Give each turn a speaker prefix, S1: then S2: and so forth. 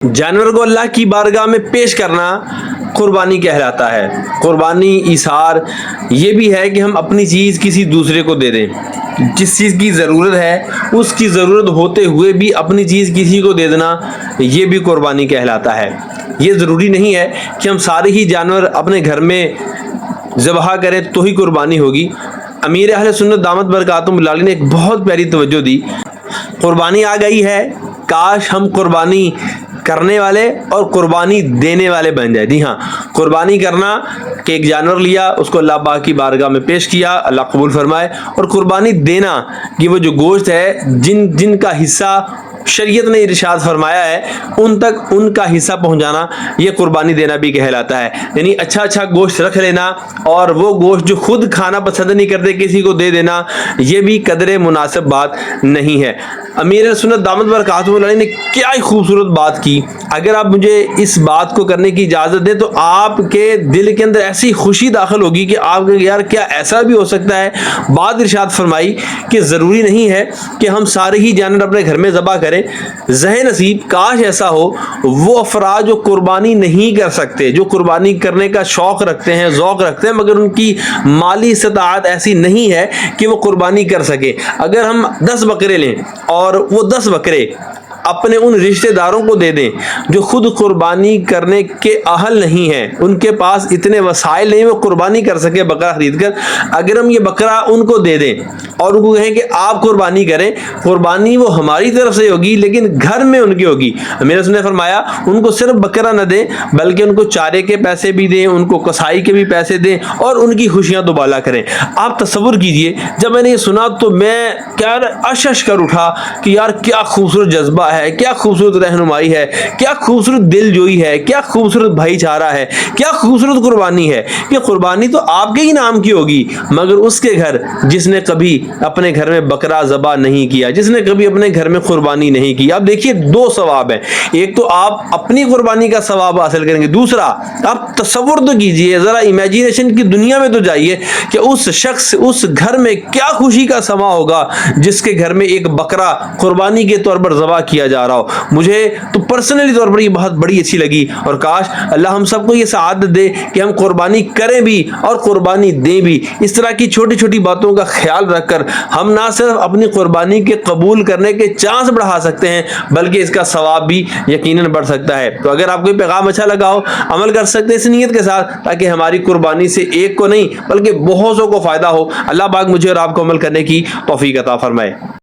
S1: जानवर को अल्लाह की बारगाह में पेश करना कुर्बानी कहलाता है। कुर्बानी इसार ये भी है कि हम अपनी चीज़ किसी दूसरे को दे दें। जिस चीज़ की ज़रूरत है उसकी ज़रूरत होते हुए भी अपनी चीज़ किसी को दे देना, ये भी कुर्बानी कहलाता है। ये ज़रूरी नहीं है कि हम सारे ही जानवर अपने घर में ज़बह करें तो ही कुर्बानी होगी। अमीर अहले सुन्नत दामत बरकातुहुल्लाह ने एक बहुत प्यारी तवज्जो दी। कुर्बानी आ गई है, काश हम कुर्बानी करने वाले और कुर्बानी देने वाले बन जाए। जी हाँ, कुर्बानी करना कि एक जानवर लिया, उसको अल्लाह पाक की बारगाह में पेश किया, अल्लाह कबूल फरमाए, और कुर्बानी देना कि वो जो गोश्त है जिनका हिस्सा शरीयत ने इरशाद फरमाया है उन तक उनका हिस्सा पहुंचाना, ये कुर्बानी देना भी कहलाता है। यानी अच्छा अच्छा गोश्त रख लेना और वो गोश्त जो खुद खाना पसंद नहीं करते किसी को दे देना, ये भी कदरे मुनासिब बात नहीं है। अमीर सुन्नत दामत बरकातुहुल्लाह ने क्या ही खूबसूरत बात की। अगर आप मुझे इस बात को करने की इजाज़त दें तो आपके दिल के अंदर ऐसी खुशी दाखिल होगी कि आप कहेंगे यार क्या ऐसा भी हो सकता है। बात इरशाद फरमाई कि ज़रूरी नहीं है कि हम सारे ही जानवर अपने घर में ज़बह करें। ज़हे नसीब काश ऐसा हो, वो अफराद जो कुर्बानी नहीं कर सकते, जो कुर्बानी करने का शौक़ रखते हैं, ज़ौक़ रखते हैं, मगर उनकी माली इस्ताअत ऐसी नहीं है कि वो कुर्बानी कर सके। अगर हम 10 बकरे लें और वो 10 बकरे अपने उन रिश्तेदारों को दे दें जो खुद कुर्बानी करने के अहल नहीं हैं, उनके पास इतने वसाइल नहीं वो कुर्बानी कर सके बकरा खरीद कर, अगर हम ये बकरा उनको दे दें और उनको कहें कि आप कुर्बानी करें, कुर्बानी वो हमारी तरफ से होगी लेकिन घर में उनकी होगी। मेरे उसने फरमाया उनको सिर्फ बकरा न दें बल्कि उनको चारे के पैसे भी दें, उनको कसाई के भी पैसे दें और उनकी खुशियाँ दोबाला करें। आप तसव्वुर कीजिए, जब मैंने ये सुना तो मैं क्या अशश कर उठा कि यार क्या खूबसूरत जज्बा है, क्या खूबसूरत रहनुमाई है, क्या खूबसूरत दिलजोई है, क्या खूबसूरत भाईचारा है, क्या खूबसूरत कुर्बानी है। ये कुर्बानी तो आपके ही नाम की होगी मगर उसके घर जिसने कभी अपने घर में बकरा ज़बा नहीं किया, जिसने कभी अपने घर में कुर्बानी नहीं की। आप देखिए 2 सवाब हैं, एक तो आप अपनी कुर्बानी का सवाब हासिल करेंगे, दूसरा आप तसव्वुर तो कीजिए, ज़रा इमेजिनेशन की दुनिया में तो जाइए कि उस शख्स उस घर में क्या खुशी का समा होगा जिसके घर में एक बकरा कुर्बानी के तौर पर ज़बा किया जा रहा हो। मुझे तो पर्सनली तौर पर ये बहुत बड़ी अच्छी लगी और काश अल्लाह हम सबको ये सआदत दे कि हम कुर्बानी करें भी और कुर्बानी दें भी। इस तरह की छोटी छोटी बातों का ख्याल रखकर हम ना सिर्फ अपनी कुर्बानी के कबूल करने के चांस बढ़ा सकते हैं बल्कि इसका सवाब भी यकीनन बढ़ सकता है। तो अगर आपको ये पैगाम अच्छा लगा हो, अमल कर सकते हैं इस नीयत के साथ ताकि हमारी कुर्बानी से एक को नहीं बल्कि बहुतों को फ़ायदा हो। अल्लाह पाक मुझे और आपको अमल करने की तौफीक अता फरमाए।